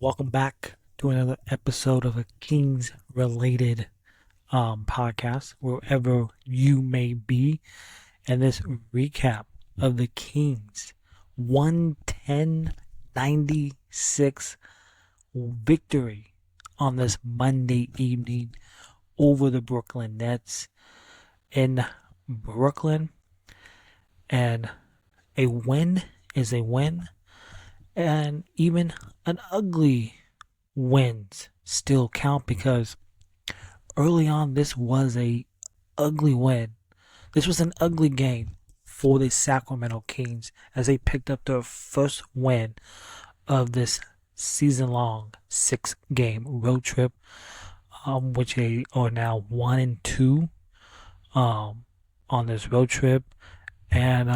Welcome back to another episode of a Kings related podcast, wherever you may be. And this recap of the Kings 110-96 victory on this Monday evening over the Brooklyn Nets in Brooklyn. And a win is a win. And even an ugly wins still count because early on this was a ugly win. This was an ugly game for the Sacramento Kings as they picked up their first win of this season-long 6-game road trip, which they are now 1-2 on this road trip, and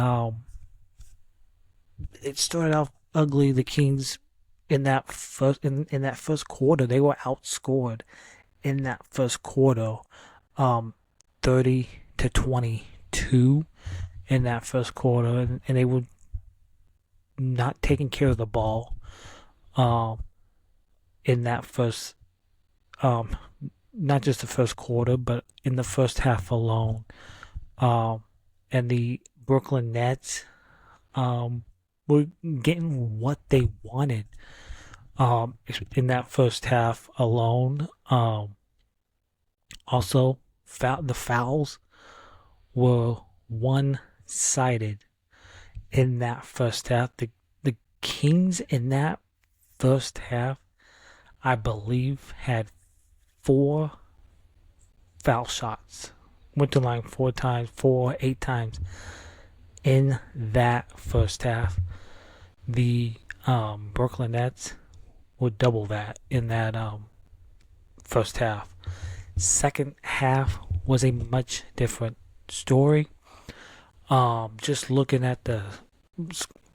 it started off ugly. The Kings in that first quarter, they were outscored in that first quarter, 30-22 in that first quarter, and they were not taking care of the ball, in that first, not just the first quarter, but in the first half alone, and the Brooklyn Nets, were getting what they wanted in that first half alone. Also, the fouls were one-sided in that first half. The Kings in that first half, I believe, had 4 foul shots. Went to line 8 times in that first half. The Brooklyn Nets would double that in that first half. Second half was a much different story. Just looking at the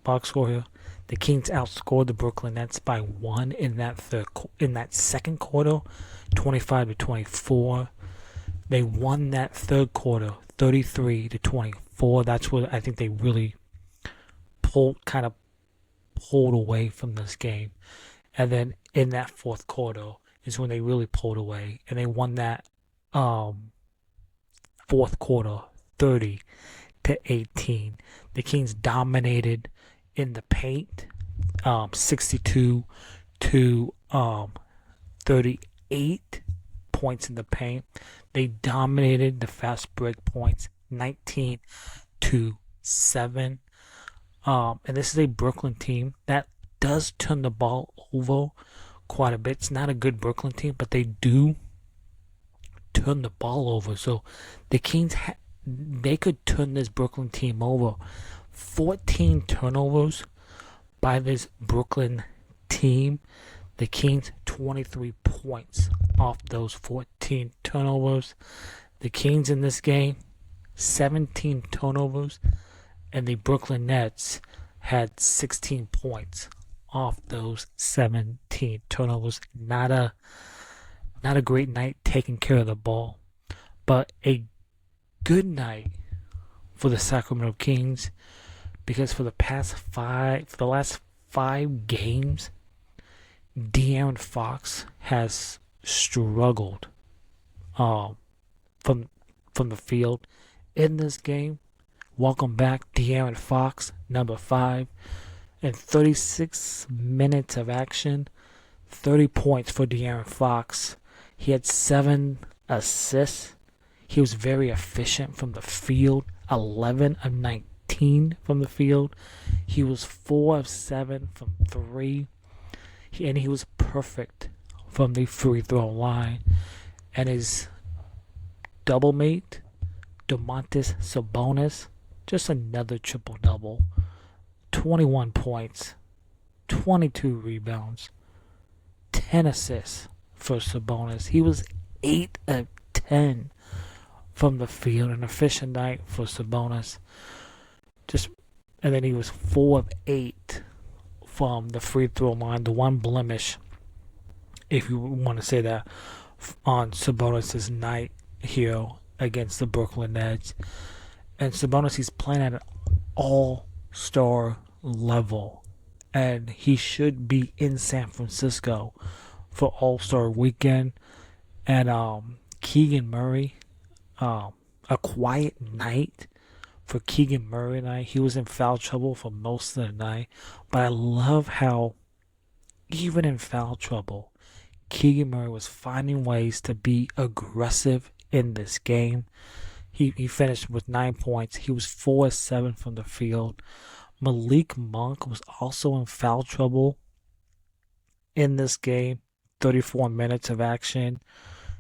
box score here, the Kings outscored the Brooklyn Nets by 1 in that second quarter, 25-24. They won that third quarter, 33-24. That's what I think they really pulled away from this game. And then in that fourth quarter is when they really pulled away, and they won that fourth quarter 30-18. The Kings dominated in the paint, 62 to 38 points in the paint. They dominated the fast break points, 19-7. And this is a Brooklyn team that does turn the ball over quite a bit. It's not a good Brooklyn team, but they do turn the ball over. So the Kings, they could turn this Brooklyn team over. 14 turnovers by this Brooklyn team. The Kings, 23 points off those 14 turnovers. The Kings in this game, 17 turnovers. And the Brooklyn Nets had 16 points off those 17 turnovers. Not a great night taking care of the ball, but a good night for the Sacramento Kings, because for the last 5 games, De'Aaron Fox has struggled from the field. In this game, welcome back, De'Aaron Fox, number 5. In 36 minutes of action, 30 points for De'Aaron Fox. He had 7 assists. He was very efficient from the field, 11 of 19 from the field. He was 4 of 7 from 3. And he was perfect from the free throw line. And his double mate, Domantas Sabonis, just another triple-double. 21 points, 22 rebounds, 10 assists for Sabonis. He was 8 of 10 from the field. An efficient night for Sabonis. And then he was 4 of 8 from the free throw line. The one blemish, if you want to say that, on Sabonis' night here against the Brooklyn Nets. And Sabonis, he's playing at an all-star level and he should be in San Francisco for All-Star Weekend. And Keegan Murray, a quiet night for Keegan Murray tonight. He was in foul trouble for most of the night, but I love how even in foul trouble, Keegan Murray was finding ways to be aggressive in this game. He finished with 9 points. He was 4-7 from the field. Malik Monk was also in foul trouble in this game. 34 minutes of action.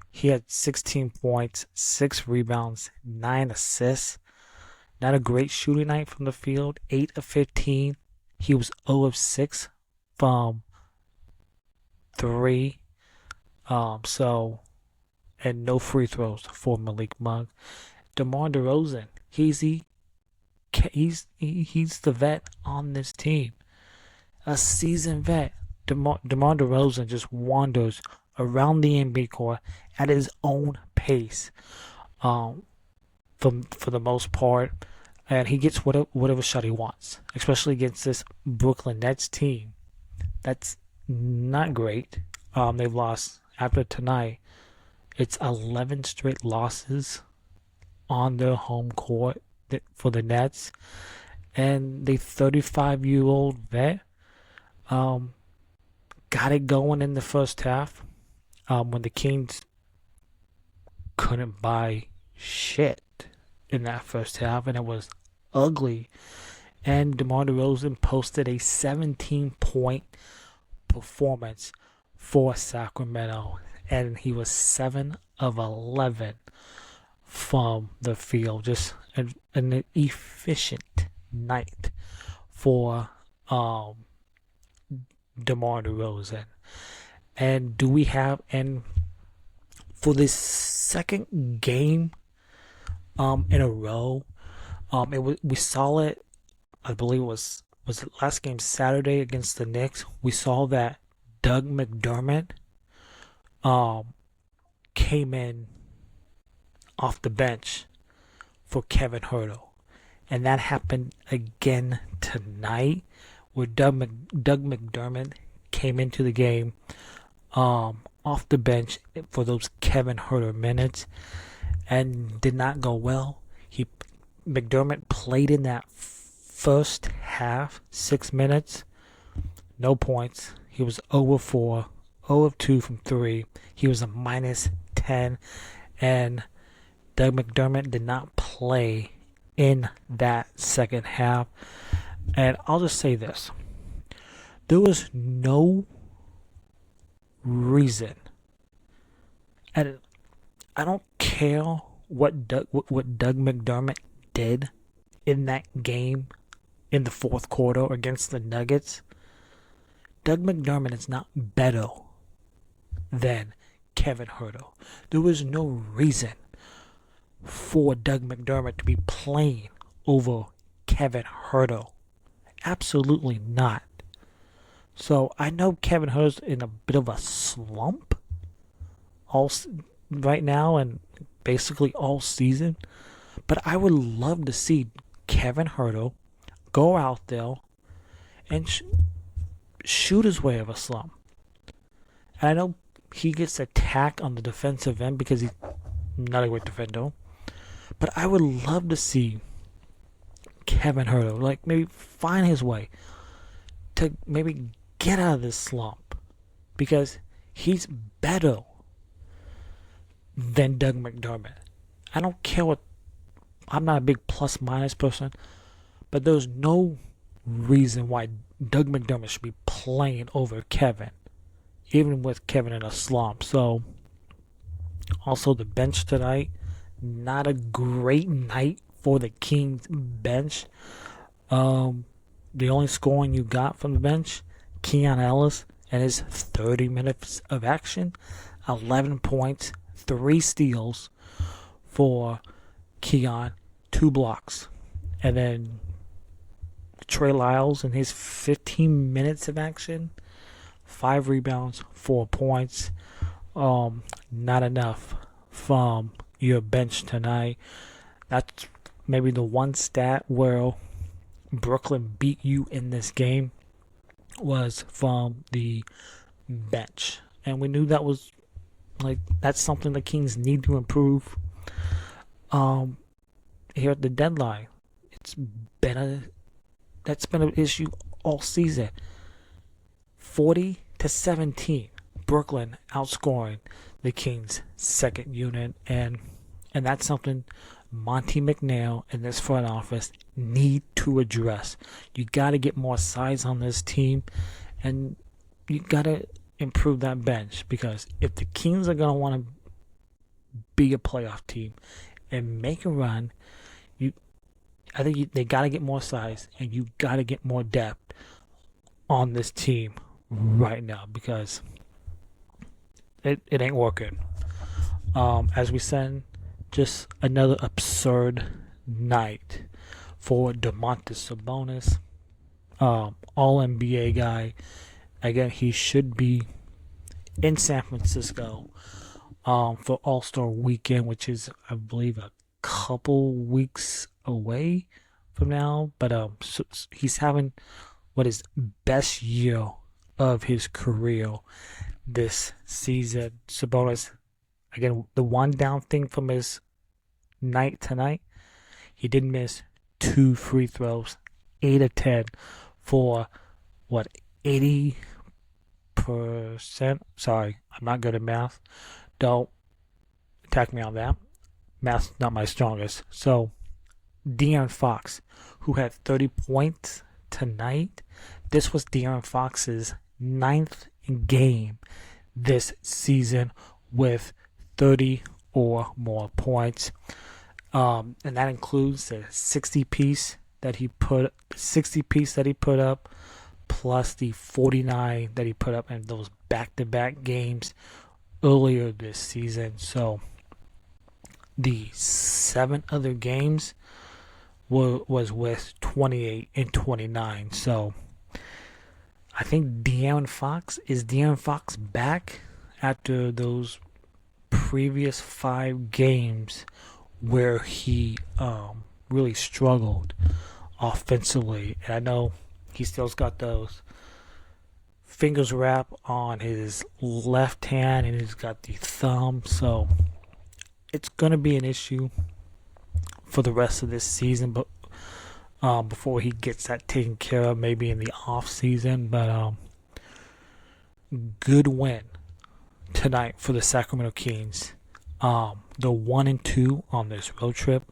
He had 16 points, 6 rebounds, 9 assists. Not a great shooting night from the field. 8 of 15. He was 0 of 6 from 3. And no free throws for Malik Monk. DeMar DeRozan, he's the vet on this team, a seasoned vet. DeMar DeRozan just wanders around the NBA court at his own pace, for the most part, and he gets whatever shot he wants, especially against this Brooklyn Nets team. That's not great. They've lost after tonight. It's 11 straight losses on their home court for the Nets, and the 35-year-old vet got it going in the first half when the Kings couldn't buy shit in that first half, and it was ugly. And DeMar DeRozan posted a 17-point performance for Sacramento, and he was 7 of 11 from the field. Just an efficient night for DeMar DeRozan. And for this second game in a row, we saw it. I believe it was it last game Saturday against the Knicks. We saw that Doug McDermott came in off the bench for Kevin Huerter, and that happened again tonight, where Doug McDermott came into the game off the bench for those Kevin Huerter minutes, and did not go well. McDermott played in that first half, 6 minutes, no points. He was 0 of 4, 0 of 2 from 3. He was a -10, and Doug McDermott did not play in that second half. And I'll just say this. There was no reason, and I don't care what Doug McDermott did in that game in the fourth quarter against the Nuggets. Doug McDermott is not better than Kevin Huerter. There was no reason for Doug McDermott to be playing over Kevin Huerter. Absolutely not. So I know Kevin Huerter's in a bit of a slump right now and basically all season, but I would love to see Kevin Huerter go out there and shoot his way out of a slump. And I know he gets attacked on the defensive end because he's not a great defender, but I would love to see Kevin Huerter maybe find his way to maybe get out of this slump, because he's better than Doug McDermott. I don't care I'm not a big plus-minus person, but there's no reason why Doug McDermott should be playing over Kevin, even with Kevin in a slump. So, also the bench tonight, not a great night for the Kings bench. The only scoring you got from the bench, Keon Ellis and his 30 minutes of action, 11 points, 3 steals for Keon, 2 blocks. And then Trey Lyles and his 15 minutes of action, 5 rebounds, 4 points. Not enough from your bench tonight. That's maybe the one stat where Brooklyn beat you in this game. was from the bench. And we knew that was that's something the Kings need to improve. Um, Here at the deadline, it's been a that's been an issue all season. 40-17, Brooklyn outscoring the Kings' second unit, and that's something Monty McNair and this front office need to address. You got to get more size on this team, and you got to improve that bench, because if the Kings are going to want to be a playoff team and make a run, I think they got to get more size, and you got to get more depth on this team right now, because it ain't working. As we said, just another absurd night for Domantas Sabonis, all NBA guy. Again, he should be in San Francisco for All-Star Weekend, which is, I believe, a couple weeks away from now. But so he's having what is best year of his career this season. Sabonis, again, the one down thing from his night tonight, he did miss 2 free throws, 8 of 10 for 80%. Sorry, I'm not good at math. Don't attack me on that. Math's not my strongest. So, De'Aaron Fox, who had 30 points tonight, this was De'Aaron Fox's 9th game this season with 30 or more points. And that includes the 60 piece that he put up, plus the 49 that he put up in those back-to-back games earlier this season. So the 7 other games was with 28 and 29. So I think De'Aaron Fox back after those previous 5 games where he really struggled offensively. And I know he still's got those fingers wrapped on his left hand, and he's got the thumb. So it's going to be an issue for the rest of this season, but before he gets that taken care of, maybe in the off season. But good win tonight for the Sacramento Kings. They're 1-2 on this road trip.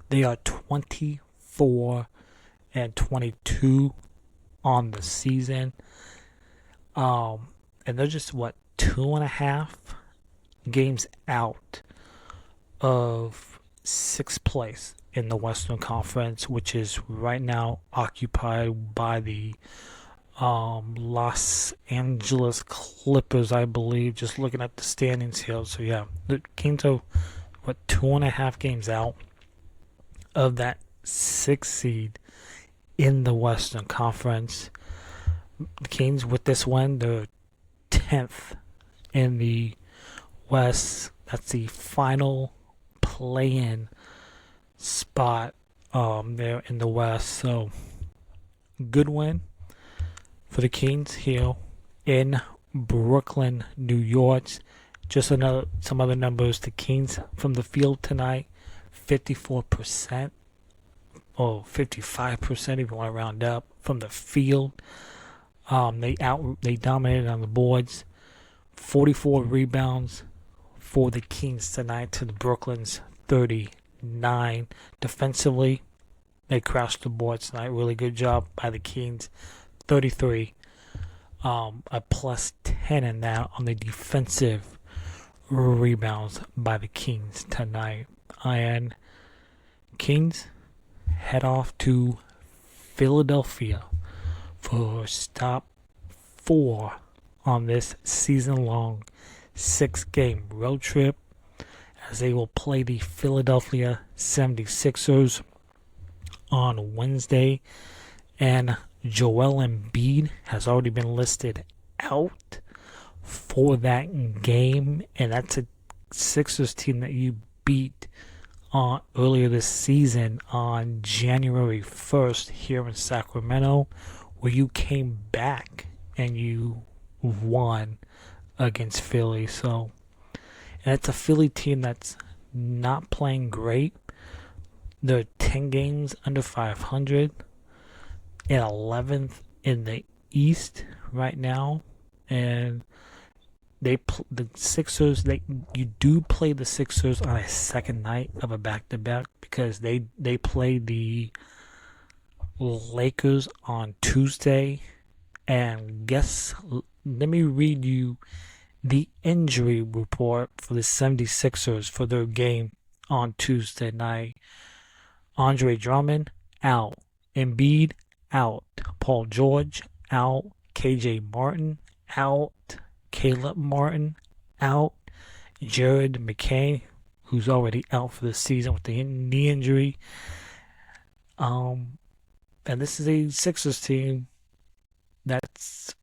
They are 24-22 on the season. And they're just 2.5 games out of 6th place in the Western Conference, which is right now occupied by the Los Angeles Clippers, I believe. Just looking at the standings here. So yeah, the Kings are 2.5 games out of that 6th seed in the Western Conference. The Kings, with this win, they're 10th in the West. That's the final play-in spot there in the West. So good win for the Kings here in Brooklyn, New York. Just some other numbers. The Kings from the field tonight, 54%, or 55% if you want to round up from the field. They dominated on the boards. 44 rebounds for the Kings tonight to the Brooklyn's 39. Defensively, they crashed the boards tonight. Really good job by the Kings. 33. A plus 10 in that on the defensive rebounds by the Kings tonight. And Kings head off to Philadelphia for stop 4 on this season-long 6-game road trip, as they will play the Philadelphia 76ers on Wednesday. And Joel Embiid has already been listed out for that game, and that's a Sixers team that you beat earlier this season on January 1st here in Sacramento, where you came back and you won against Philly. So, and it's a Philly team that's not playing great. They're 10 games under 500 and 11th in the East right now. And the Sixers, you do play the Sixers on a second night of a back-to-back because they play the Lakers on Tuesday. And let me read you the injury report for the 76ers for their game on Tuesday night. Andre Drummond, out. Embiid, out. Paul George, out. KJ Martin, out. Caleb Martin, out. Jared McCain, who's already out for the season with the knee injury. And this is a Sixers team that's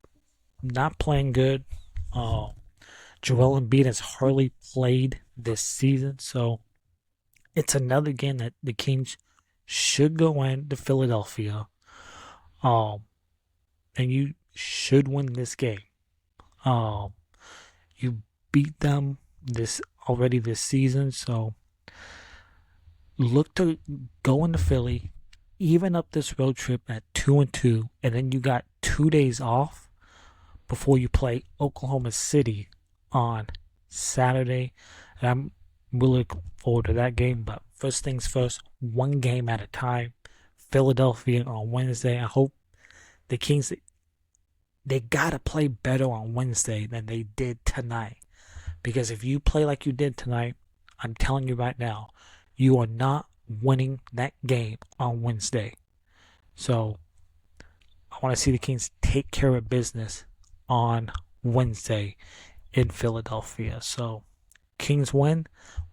not playing good. Joel Embiid has hardly played this season, so it's another game that the Kings should go in to Philadelphia, and you should win this game. You beat them this season, so look to go into Philly, even up this road trip at 2-2, and then you got 2 days off before you play Oklahoma City on Saturday. And I'm really looking forward to that game. But first things first, one game at a time. Philadelphia on Wednesday. I hope the Kings, they got to play better on Wednesday than they did tonight. Because if you play like you did tonight, I'm telling you right now, you are not winning that game on Wednesday. So I want to see the Kings take care of business on Wednesday in Philadelphia. So Kings win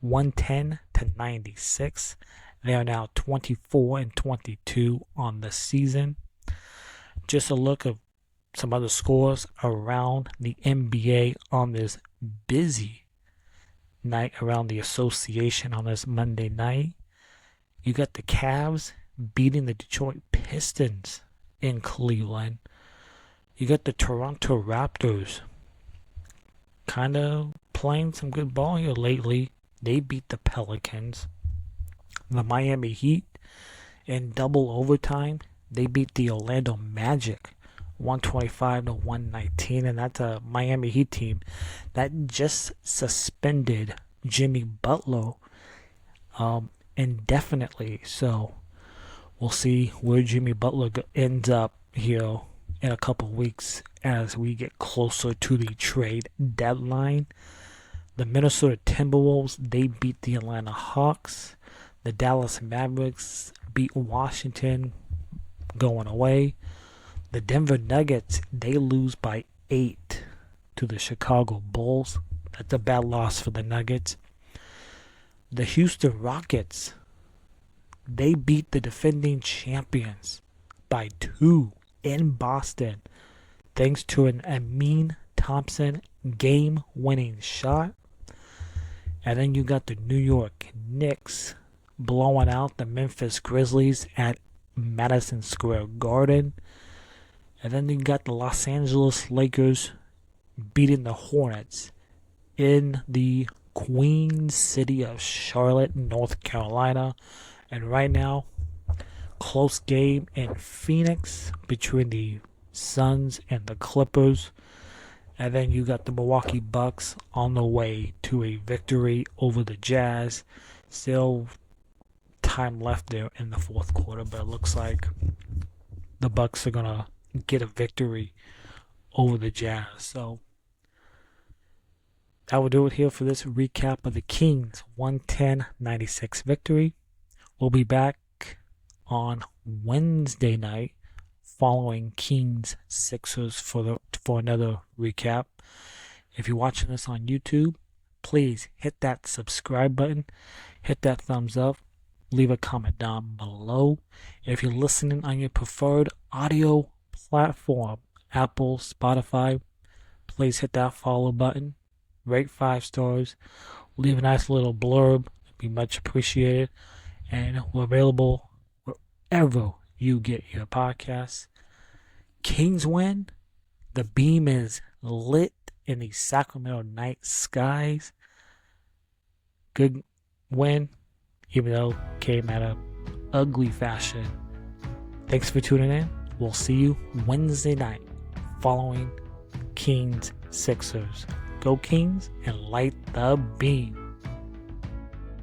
110-96. They are now 24-22 on the season. Just a look of some other scores around the NBA on this busy night around the association on this Monday night. You got the Cavs beating the Detroit Pistons in Cleveland. You got the Toronto Raptors kind of playing some good ball here lately. They beat the Pelicans. The Miami Heat in double overtime, they beat the Orlando Magic 125-119, and that's a Miami Heat team that just suspended Jimmy Butler indefinitely. So we'll see where Jimmy Butler ends up here in a couple of weeks as we get closer to the trade deadline. The Minnesota Timberwolves, they beat the Atlanta Hawks. The Dallas Mavericks beat Washington going away. The Denver Nuggets, they lose by 8 to the Chicago Bulls. That's a bad loss for the Nuggets. The Houston Rockets, they beat the defending champions by 2 in Boston, thanks to an Amin Thompson game-winning shot. And then you got the New York Knicks blowing out the Memphis Grizzlies at Madison Square Garden. And then you got the Los Angeles Lakers beating the Hornets in the Queen City of Charlotte, North Carolina. And right now, close game in Phoenix between the Suns and the Clippers. And then you got the Milwaukee Bucks on the way to a victory over the Jazz. Still time left there in the fourth quarter, but it looks like the Bucks are going to get a victory over the Jazz. So that will do it here for this recap of the Kings 110-96 victory. We'll be back on Wednesday night following Kings Sixers for another recap. If you're watching this on YouTube, please hit that subscribe button, hit that thumbs up, leave a comment down below. If you're listening on your preferred audio platform, Apple, Spotify, please hit that follow button, rate 5 stars, leave a nice little blurb. It'd be much appreciated. And we're available wherever you get your podcasts. Kings win. The beam is lit in the Sacramento night skies. Good win, even though it came at a ugly fashion. Thanks for tuning in. We'll see you Wednesday night following Kings Sixers. Go Kings and light the beam.